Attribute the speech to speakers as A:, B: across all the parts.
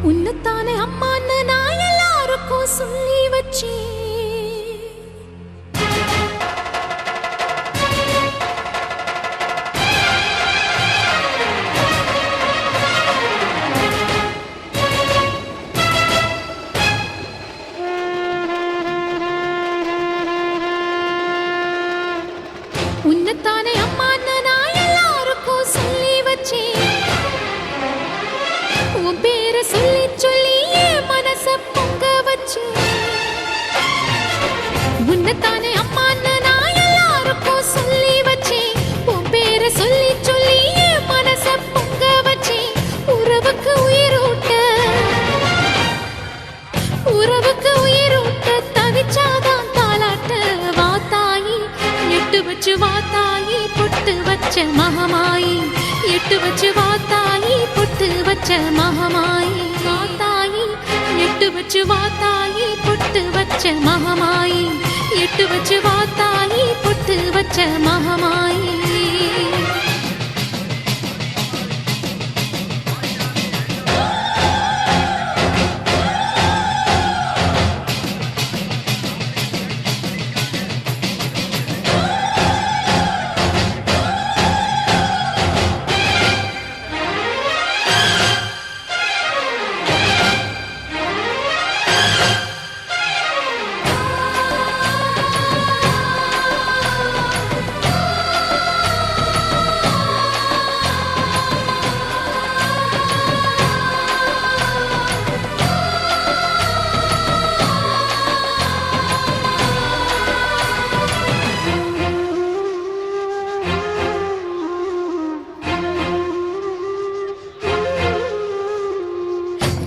A: உன்னத்தானே அம்மான்னு நான் எல்லாருக்கும் சொல்லி வச்சேன். உன்னத்தானே அம்மான்னு நான் எல்லாருக்கும் சொல்லி வச்சேன். உன் பேரை சொல்லி சொல்லி என் மனச பொங்க வச்சேன். உன்னத்தானே அம்மான்னு நான் எல்லாருக்கும் சொல்லி வச்சேன். உன் பேரை சொல்லி சொல்லி என் மனச பொங்க வச்சேன். உறவுக்கு உயிரூட்ட தவிச்சாதான் தாலாட்ட வாத்தாயி எட்டு வச்சு வாத்தாயி பொட்டு வச்ச மகமாயி எட்டு வச்சு வாத்தாயி பொட்டு வச்ச மகமாயி வாத்தாயி எட்டு வச்சு வாத்தாயி பொட்டு வச்ச மகமாயி எட்டு வச்சு வாத்தாயி பொட்டு வச்ச மகமாயி.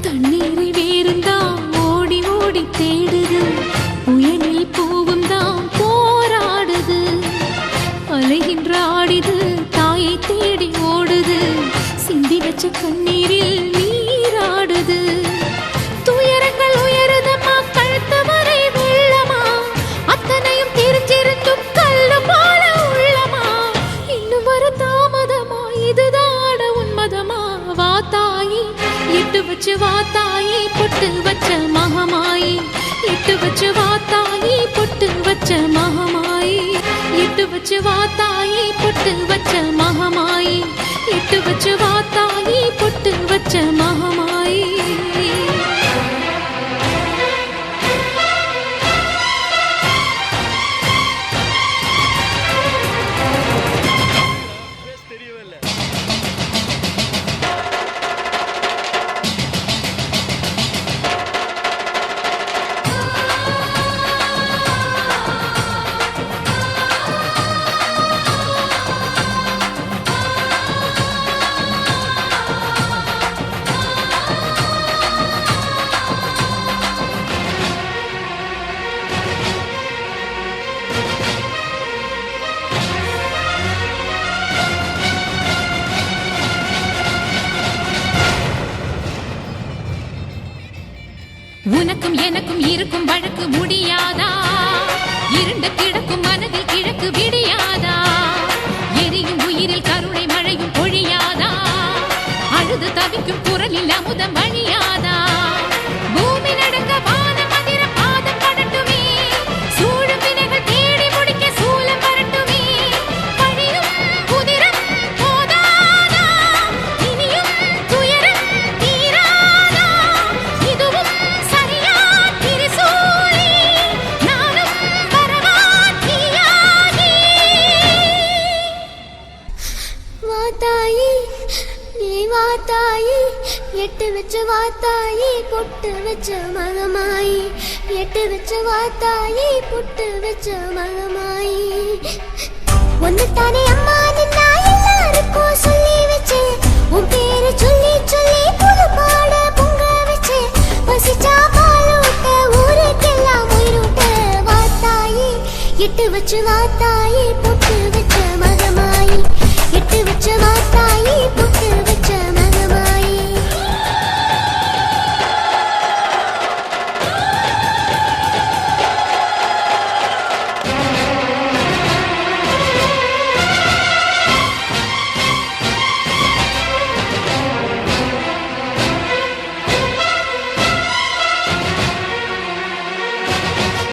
A: தண்ணீரை வேறுந்தான் ஓடி ஓடி தேடுது, புயலில் பூவும் தான் போராடுது, அலைகின்ற ஆடிது தாயை தேடி ஓடுது, சிந்தி வச்ச கண்ணீரில் நீராடுது. துயரங்கள் உயருதமா கழுத்து வரை வெள்ளமா, அத்தனையும் தெரிஞ்சிருந்தும் கல்லு போல உள்ளமா, இன்னும் வர தாமதமா இதுதான உன்மதமா. வாத்தாயி எட்டு வச்சு வாத்தாயி பொட்டு வச்ச மகமாயி எட்டு வச்சு வாத்தாயி பொட்டு வச்ச மகமாயி எட்டு வச்சு வாத்தாயி பொட்டு வச்ச மகமாயி எட்டு வச்சு வாத்தாயி பொட்டு வச்ச மகமாயி. உனக்கும் எனக்கும் இருக்கும் வழக்கு முடியாதா, இருண்ட கிடக்கும் மனதில் கிழக்கு விடியாதா, எரியும் உயிரில் கருணை மழையும் பொழியாதா, அழுது தவிக்கும் குரலில் அமுதம் வழியாதா, பூமி நடுங்க வானம் அதிர பாதம் படட்டுமே, சூழும் வினைகள் தேடி முடிக்க சூலம் வரட்டுமே, பழியும் குதிரம் போதாதா, இனியும் துயரம் தீராதா, இதுவும் சரியா திரிசூலி, நானும் வரவா தீயாகி. வாத்தாயி நீ வாத்தாயி எட்டு வச்சு வாத்தாயி பொட்டு வச்ச மகமாயி எட்டு வச்சு வாத்தாயி பொட்டு வச்ச மகமாயி. ஒன்னுத்தானே அம்மா நான் எல்லாருக்கும் சொல்லி வச்சேன். உன் பேரு சொல்லி சொல்லி புது பாட பொங்க வச்சேன். பசிச்சா பாலூட்ட ஊருக்கெல்லாம் உயிரூட்ட வாத்தாயி எட்டு வச்சு வாத்தாயி